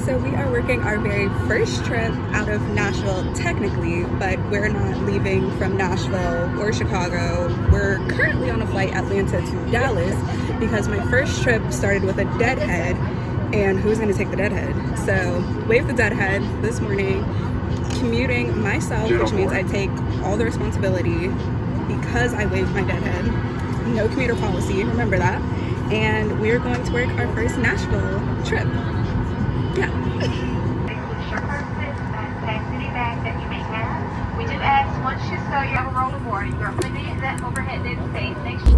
So we are working our very first trip out of Nashville technically, but we're not leaving from Nashville or Chicago. We're currently on a flight Atlanta to Dallas because my first trip started with a deadhead, and who's gonna take the deadhead? So wave the deadhead this morning, commuting myself, which means I take all the responsibility because I waved my deadhead. No commuter policy, remember that. And we're going to work our first Nashville trip. Yeah. We do ask once you so you have a roll of water. You're limited that overhead dead space. Next.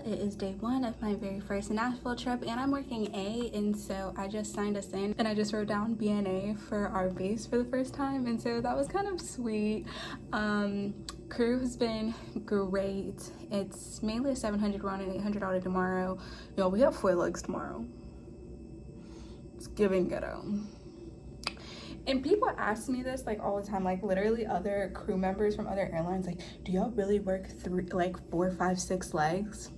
It is day one of my very first Nashville trip, and I'm working A, and so I just signed us in and I just wrote down BNA for our base for the first time, and so that was kind of sweet. Crew has been great. It's mainly a 700 run and 800 out tomorrow. You know, we have 4 legs tomorrow. It's giving ghetto. And people ask me this like all the time, like literally other crew members from other airlines, like, do y'all really work 4, 5, 6 legs?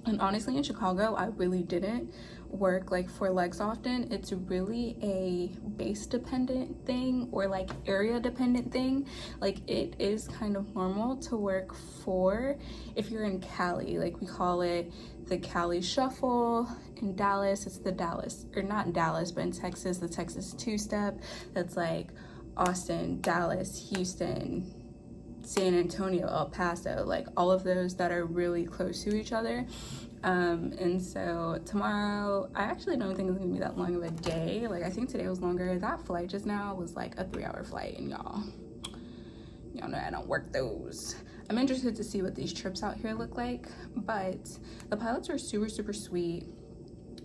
And honestly, in Chicago, I really didn't work like 4 legs often. It's really a base dependent thing or like area dependent thing. Like it is kind of normal to work 4 if you're in Cali. Like we call it the Cali Shuffle. In Dallas, it's the Dallas, or not in Dallas, but in Texas, the Texas 2-step. That's like Austin, Dallas, Houston, San Antonio, El Paso, like all of those that are really close to each other. And so tomorrow, I actually don't think it's gonna be that long of a day. Like I think today was longer. That flight just now was like a 3-hour flight, and y'all know I don't work those. I'm interested to see what these trips out here look like, but the pilots are super sweet,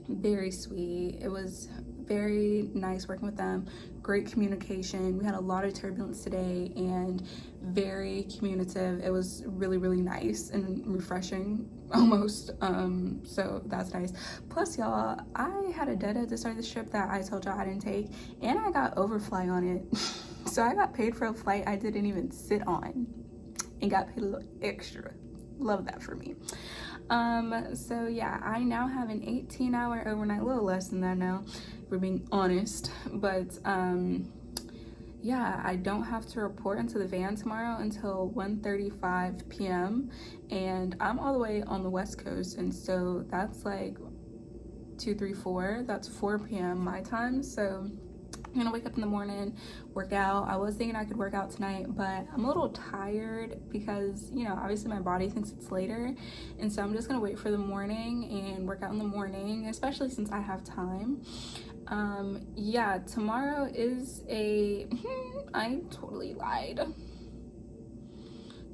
very sweet. It was very nice working with them. Great communication. We had a lot of turbulence today and very communicative. It was really nice and refreshing almost. So that's nice. Plus y'all, I had a deadhead to start this trip that I told y'all I didn't take, and I got overfly on it. So I got paid for a flight I didn't even sit on and got paid a little extra. Love that for me. So yeah, I now have an 18-hour overnight, a little less than that now, if we're being honest, but yeah, I don't have to report into the van tomorrow until 1:35 p.m. and I'm all the way on the West Coast, and so that's like 2, 3, 4, that's 4 p.m. my time. So I'm gonna wake up in the morning, work out. I was thinking I could work out tonight, but I'm a little tired because, you know, obviously my body thinks it's later. And so I'm just gonna wait for the morning and work out in the morning, especially since I have time. Yeah, tomorrow is I totally lied.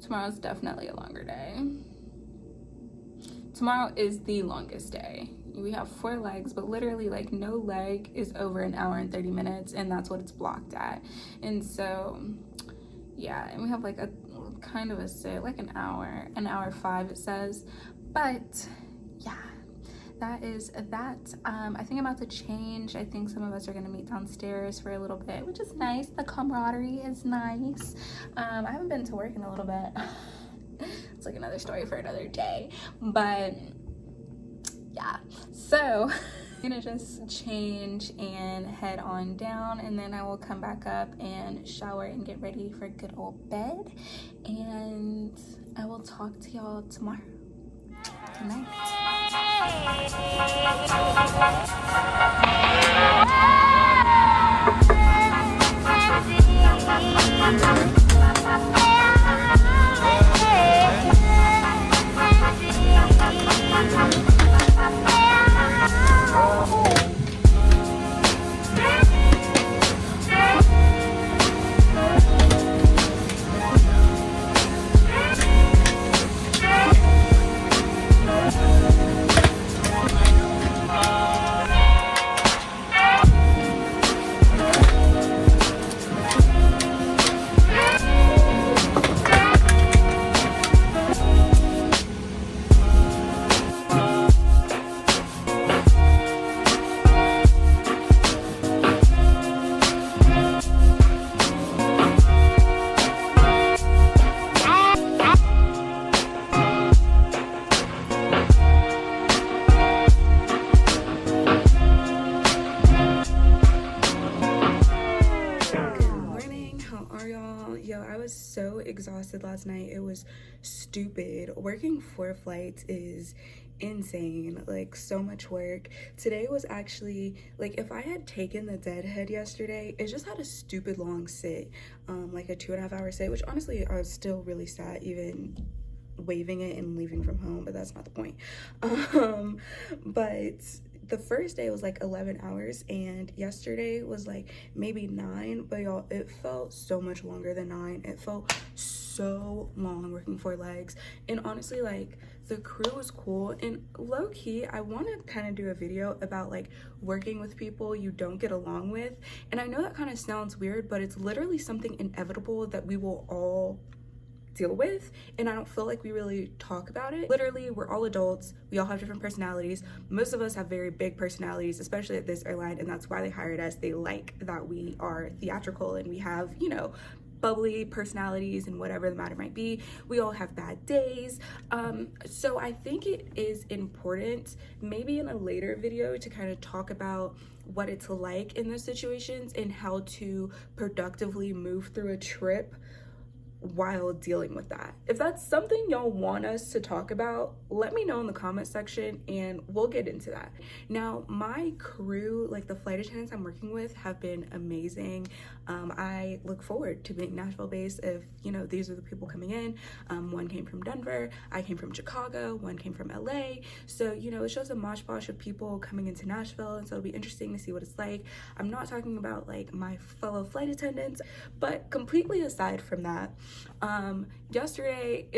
Tomorrow's definitely a longer day. tomorrow is the longest day. We have 4 legs, but literally like no leg is over an hour and 30 minutes, and that's what it's blocked at. And so yeah, and we have like a kind of a sit, like an hour 5 it says. But yeah, that is that. I think I'm about to change. I think some of us are gonna meet downstairs for a little bit, which is nice. The camaraderie is nice. I haven't been to work in a little bit. It's like another story for another day, but yeah, so I'm gonna just change and head on down, and then I will come back up and shower and get ready for good old bed, and I will talk to y'all tomorrow. Good night. So exhausted last night. It was stupid. Working 4 flights is insane, like so much work. Today was actually like, if I had taken the deadhead yesterday, it just had a stupid long sit, like a 2.5 hour sit, which honestly I was still really sad even waving it and leaving from home, but that's not the point. But the first day was like 11 hours, and yesterday was like maybe 9, but y'all, it felt so much longer than 9. It felt so long working 4 legs. And honestly, like, the crew was cool, and low-key I want to kind of do a video about like working with people you don't get along with. And I know that kind of sounds weird, but it's literally something inevitable that we will all deal with, and I don't feel like we really talk about it. Literally, we're all adults, we all have different personalities. Most of us have very big personalities, especially at this airline, and that's why they hired us. They like that we are theatrical and we have, you know, bubbly personalities and whatever the matter might be. We all have bad days. So I think it is important, maybe in a later video, to kind of talk about what it's like in those situations and how to productively move through a trip while dealing with that. If that's something y'all want us to talk about, let me know in the comment section and we'll get into that. Now, my crew, like the flight attendants I'm working with, have been amazing. I look forward to being Nashville based if, you know, these are the people coming in. One came from Denver, I came from Chicago, one came from LA. So, you know, it shows a mosh posh of people coming into Nashville, and so it'll be interesting to see what it's like. I'm not talking about like my fellow flight attendants, but completely aside from that, yesterday,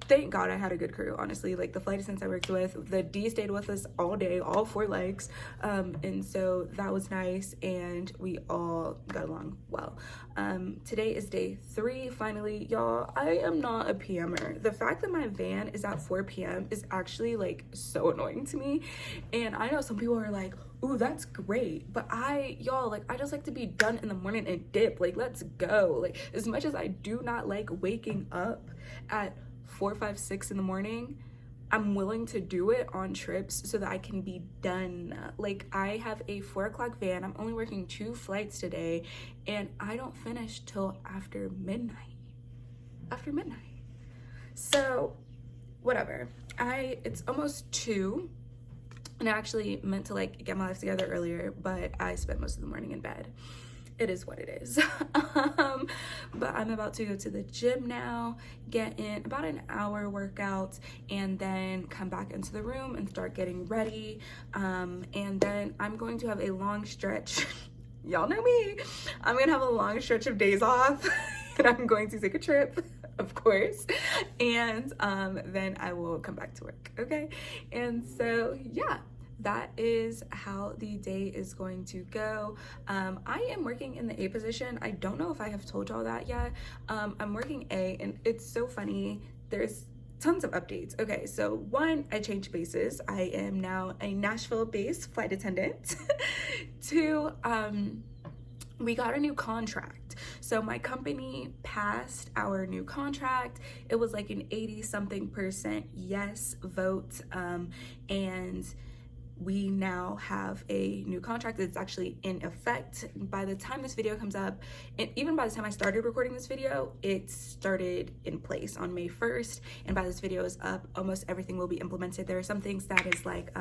thank God I had a good crew, honestly. Like the flight attendants I worked with, the D stayed with us all day, all 4 legs, and so that was nice, and we all got along well. Today is day 3, finally. Y'all, I am not a PMer. The fact that my van is at 4 p.m. is actually like so annoying to me, and I know some people are like, ooh, that's great, but y'all, like, I just like to be done in the morning and dip. Like, let's go. Like, as much as I do not like waking up at 4, 5, 6 in the morning, I'm willing to do it on trips so that I can be done. Like, I have a 4 o'clock van. I'm only working 2 flights today, and I don't finish till after midnight. So, whatever. It's almost 2. And I actually meant to like get my life together earlier, but I spent most of the morning in bed. It is what it is. But I'm about to go to the gym now, get in about an hour workout, and then come back into the room and start getting ready. And then I'm going to have a long stretch. Y'all know me. I'm gonna have a long stretch of days off and I'm going to take a trip. of course, and then I will come back to work, okay? And so yeah, that is how the day is going to go. I am working in the A position. I don't know if I have told y'all that yet. I'm working A, and it's so funny. There's tons of updates. Okay, so one, I changed bases. I am now a Nashville-based flight attendant. Two, we got a new contract. So my company passed our new contract. It was like an 80-something% yes vote, and we now have a new contract that's actually in effect. By the time this video comes up, and even by the time I started recording this video, it started in place on May 1st. And by this video is up, almost everything will be implemented. There are some things that is like,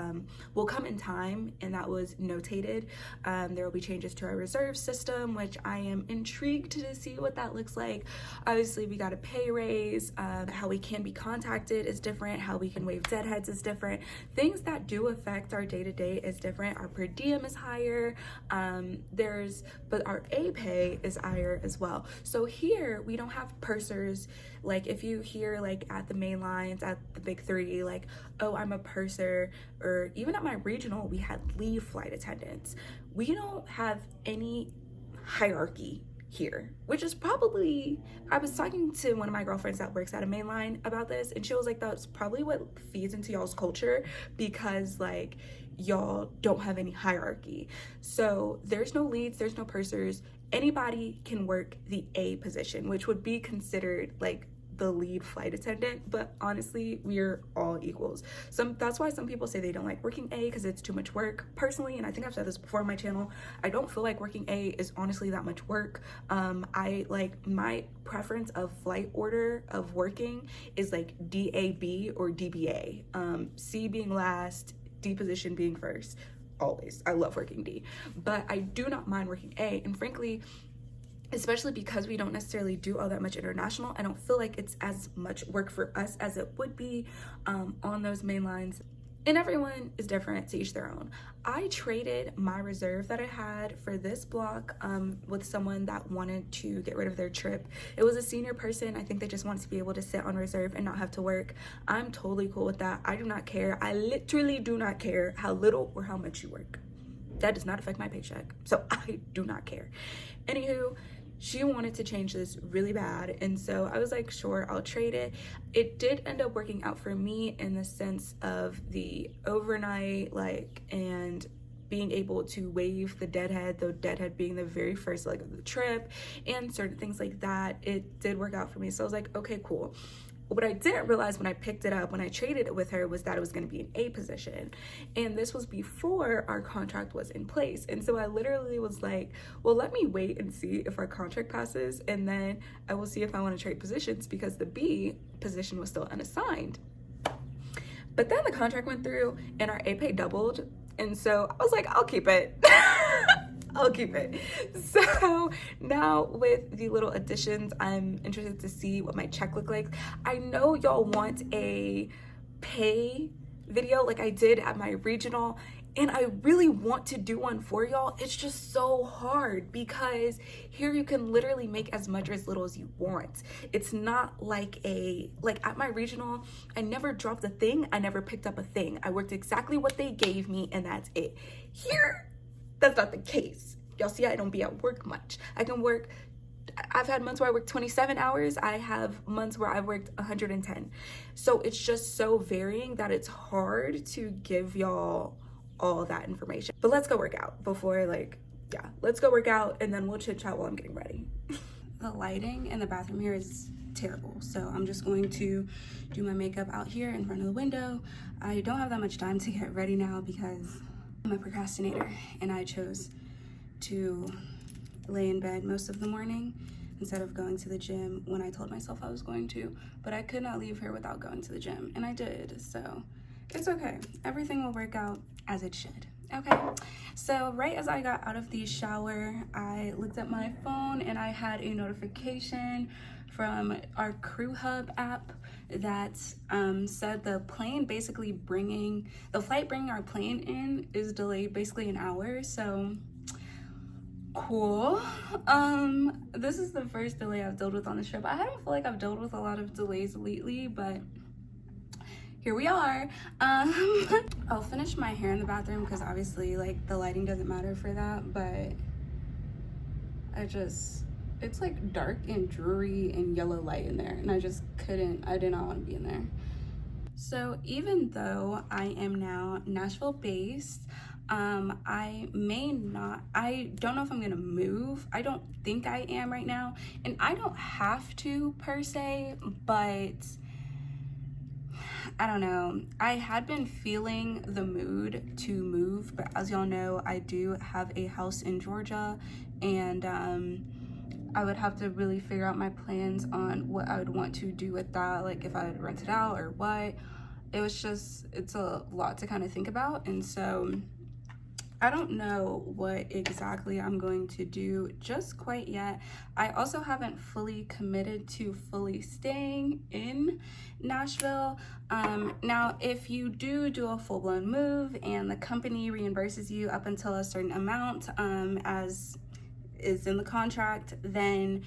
will come in time, and that was notated. There will be changes to our reserve system, which I am intrigued to see what that looks like. Obviously, we got a pay raise. How we can be contacted is different. How we can waive deadheads is different. Things that do affect our day-to-day is different. Our per diem is higher, but our A pay is higher as well. So here we don't have pursers. Like if you hear like at the main lines, at the big three, like, oh, I'm a purser, or even at my regional, we had leave flight attendants. We don't have any hierarchy here, which is probably, I was talking to one of my girlfriends that works at a mainline about this, and she was like, that's probably what feeds into y'all's culture, because like y'all don't have any hierarchy. So there's no leads, there's no pursers. Anybody can work the A position, which would be considered like the lead flight attendant, but honestly, we're all equals. That's why some people say they don't like working A, because it's too much work. Personally, and I think I've said this before on my channel, I don't feel like working A is honestly that much work. I like, my preference of flight order of working is like DAB or DBA, C being last, D position being first. Always, I love working D, but I do not mind working A, and frankly, especially because we don't necessarily do all that much international, I don't feel like it's as much work for us as it would be on those main lines. And everyone is different, to each their own. I traded my reserve that I had for this block with someone that wanted to get rid of their trip. It was a senior person. I think they just wanted to be able to sit on reserve and not have to work. I'm totally cool with that. I do not care. I literally do not care how little or how much you work. That does not affect my paycheck. So I do not care. Anywho, she wanted to change this really bad, and so I was like, sure, I'll trade it. It did end up working out for me in the sense of the overnight, like, and being able to waive the deadhead, the deadhead being the very first leg of the trip, and certain things like that. It did work out for me. So I was like, okay, cool. What I didn't realize when I picked it up, when I traded it with her, was that it was going to be an A position. And this was before our contract was in place. And so I literally was like, well, let me wait and see if our contract passes, and then I will see if I want to trade positions, because the B position was still unassigned. But then the contract went through and our A pay doubled. And so I was like, I'll keep it. I'll keep it. So now with the little additions, I'm interested to see what my check look like. I know y'all want a pay video like I did at my regional, and I really want to do one for y'all. It's just so hard, because here you can literally make as much or as little as you want. It's not like at my regional, I never dropped a thing. I never picked up a thing. I worked exactly what they gave me, and that's it. Here, that's not the case. Y'all see, I don't be at work much. I've had months where I work 27 hours. I have months where I've worked 110. So it's just so varying that it's hard to give y'all all that information. But let's go work out before, let's go work out, and then we'll chit chat while I'm getting ready. The lighting in the bathroom here is terrible, so I'm just going to do my makeup out here in front of the window. I don't have that much time to get ready now because I'm a procrastinator, and I chose to lay in bed most of the morning instead of going to the gym when I told myself I was going to. But I could not leave here without going to the gym, and I did, so it's okay. Everything will work out as it should. Okay, so right as I got out of the shower, I looked at my phone and I had a notification from our Crew Hub app that said the flight bringing our plane in is delayed basically an hour. So cool. This is the first delay I've dealt with on this trip. I don't feel like I've dealt with a lot of delays lately, but here we are. I'll finish my hair in the bathroom because obviously like the lighting doesn't matter for that, but it's like dark and dreary and yellow light in there, and I did not want to be in there. So even though I am now Nashville based, I don't know if I'm gonna move. I don't think I am right now, and I don't have to per se, but I don't know. I had been feeling the mood to move, but as y'all know, I do have a house in Georgia, and I would have to really figure out my plans on what I would want to do with that, like if I would rent it out or what. It's a lot to kind of think about, and so I don't know what exactly I'm going to do just quite yet. I also haven't fully committed to fully staying in Nashville. Now, if you do a full-blown move and the company reimburses you up until a certain amount, as is in the contract, then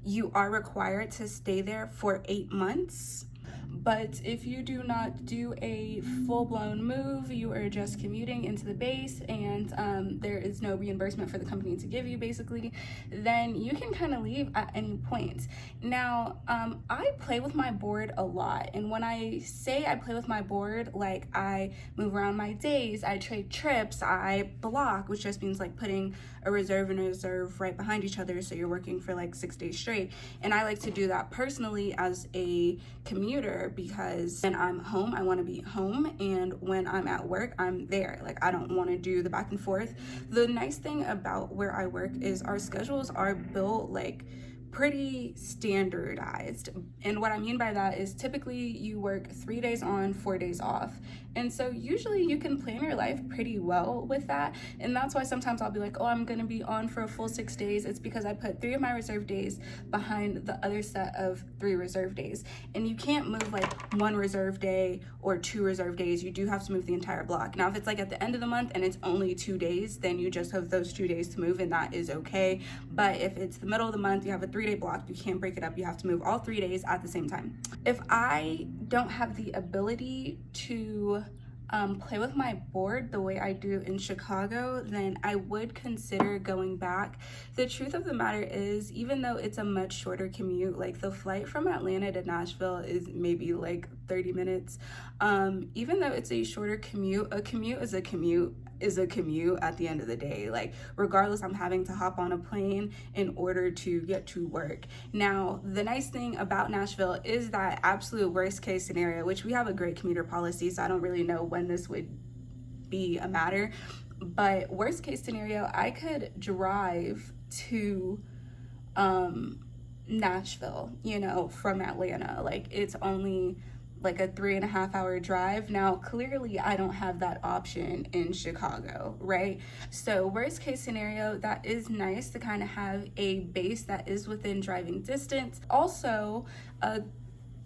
you are required to stay there for 8 months. But if you do not do a full-blown move, you are just commuting into the base, and there is no reimbursement for the company to give you basically, then you can kind of leave at any point. Now, I play with my board a lot, and when I say I play with my board, like I move around my days, I trade trips, I block, which just means like putting a reserve and a reserve right behind each other, so you're working for like 6 days straight. And I like to do that personally as a commuter, because when I'm home, I want to be home, and when I'm at work, I'm there. Like, I don't want to do the back and forth. The nice thing about where I work is our schedules are built like pretty standardized, and what I mean by that is typically you work 3 days on, 4 days off, and so usually you can plan your life pretty well with that. And that's why sometimes I'll be like, oh, I'm gonna be on for a full 6 days. It's because I put 3 of my reserve days behind the other set of 3 reserve days, and you can't move like 1 reserve day or 2 reserve days. You do have to move the entire block. Now, if it's like at the end of the month and it's only 2 days, then you just have those 2 days to move, and that is okay. But if it's the middle of the month, you have a 3-day block, you can't break it up. You have to move all 3 days at the same time. If I don't have the ability to play with my board the way I do in Chicago, then I would consider going back. The truth of the matter is, even though it's a much shorter commute, like the flight from Atlanta to Nashville is maybe like 30 minutes. Even though it's a shorter commute, a commute is a commute at the end of the day. Like, regardless, I'm having to hop on a plane in order to get to work. Now, the nice thing about Nashville is that absolute worst case scenario, which we have a great commuter policy, so I don't really know when this would be a matter, but worst case scenario, I could drive to Nashville, you know, from Atlanta. Like, it's only like a 3.5 hour drive. Now, clearly I don't have that option in Chicago, right? So worst case scenario, that is nice to kind of have a base that is within driving distance. Also, a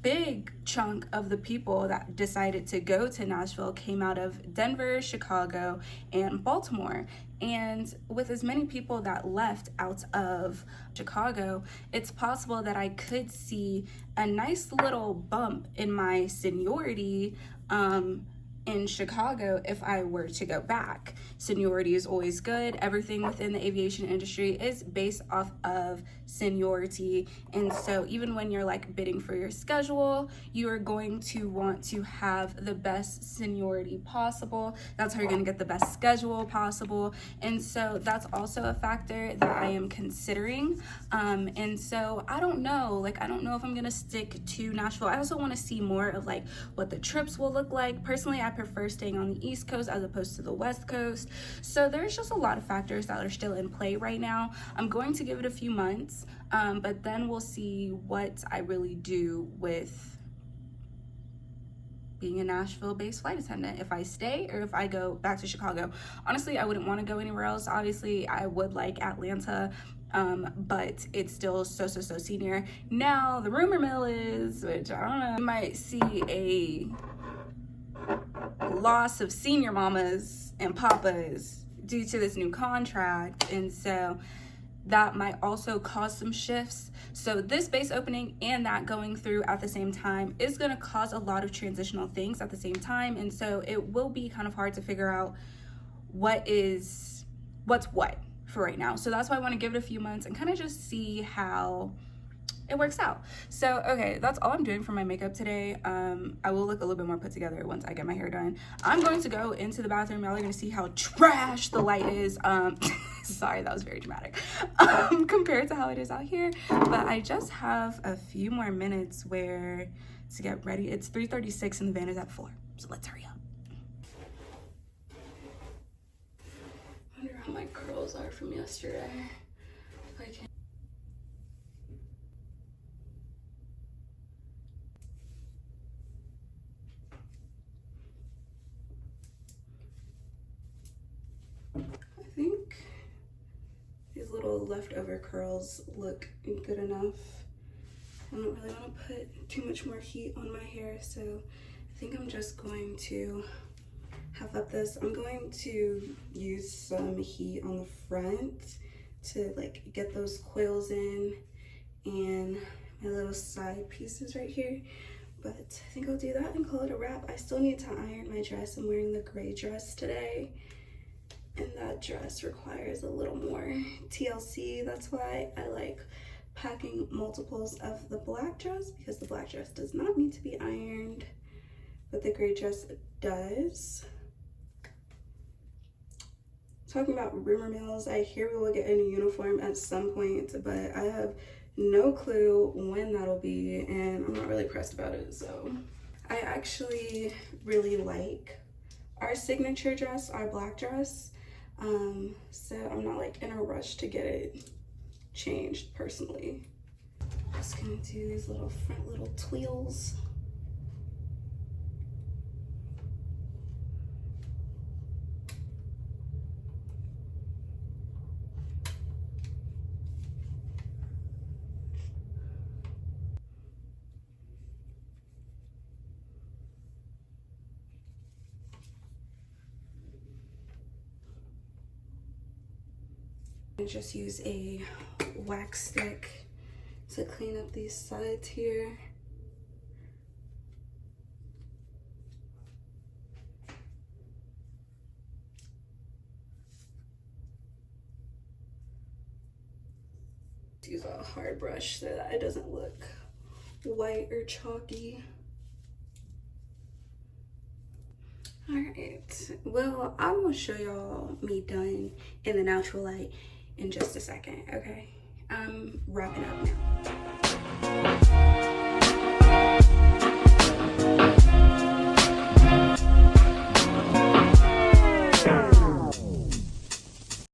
big chunk of the people that decided to go to Nashville came out of Denver, Chicago, and Baltimore. And with as many people that left out of Chicago, it's possible that I could see a nice little bump in my seniority in Chicago if I were to go back. Seniority is always good. Everything within the aviation industry is based off of seniority, and so even when you're like bidding for your schedule, you are going to want to have the best seniority possible. That's how you're going to get the best schedule possible, and so that's also a factor that I am considering. And so I don't know if I'm gonna stick to Nashville. I also want to see more of like what the trips will look like. Personally, I prefer staying on the East Coast as opposed to the West Coast. So there's just a lot of factors that are still in play right now. I'm going to give it a few months, but then we'll see what I really do with being a Nashville-based flight attendant, if I stay or if I go back to Chicago. Honestly, I wouldn't want to go anywhere else. Obviously, I would like Atlanta, but it's still so senior. Now, the rumor mill is, which I don't know, you might see a loss of senior mamas and papas due to this new contract, and so that might also cause some shifts. So this base opening and that going through at the same time is going to cause a lot of transitional things at the same time, and so it will be kind of hard to figure out what's what for right now. So that's why I want to give it a few months and kind of just see how it works out. So okay, that's all I'm doing for my makeup today. I will look a little bit more put together once I get my hair done. I'm going to go into the bathroom. Y'all are going to see how trash the light is. Sorry, that was very dramatic compared to how it is out here, but I just have a few more minutes to get ready. It's 3:36 and the van is at 4, so let's hurry up. I wonder how my curls are from yesterday. If I can. I think these little leftover curls look good enough. I don't really want to put too much more heat on my hair, so I think I'm just going to half up this. I'm going to use some heat on the front to like get those coils in and my little side pieces right here. But I think I'll do that and call it a wrap. I still need to iron my dress. I'm wearing the gray dress today, and that dress requires a little more TLC. That's why I like packing multiples of the black dress, because the black dress does not need to be ironed, but the gray dress does. Talking about rumor mills, I hear we will get a new uniform at some point, but I have no clue when that'll be, and I'm not really pressed about it. So I actually really like our signature dress, our black dress, so I'm not like in a rush to get it changed personally. Just gonna do these front little twirls. I just use a wax stick to clean up these sides here. Use a hard brush so that it doesn't look white or chalky. All right, well, I'm gonna show y'all me done in the natural light in just a second, okay? I'm wrapping up now.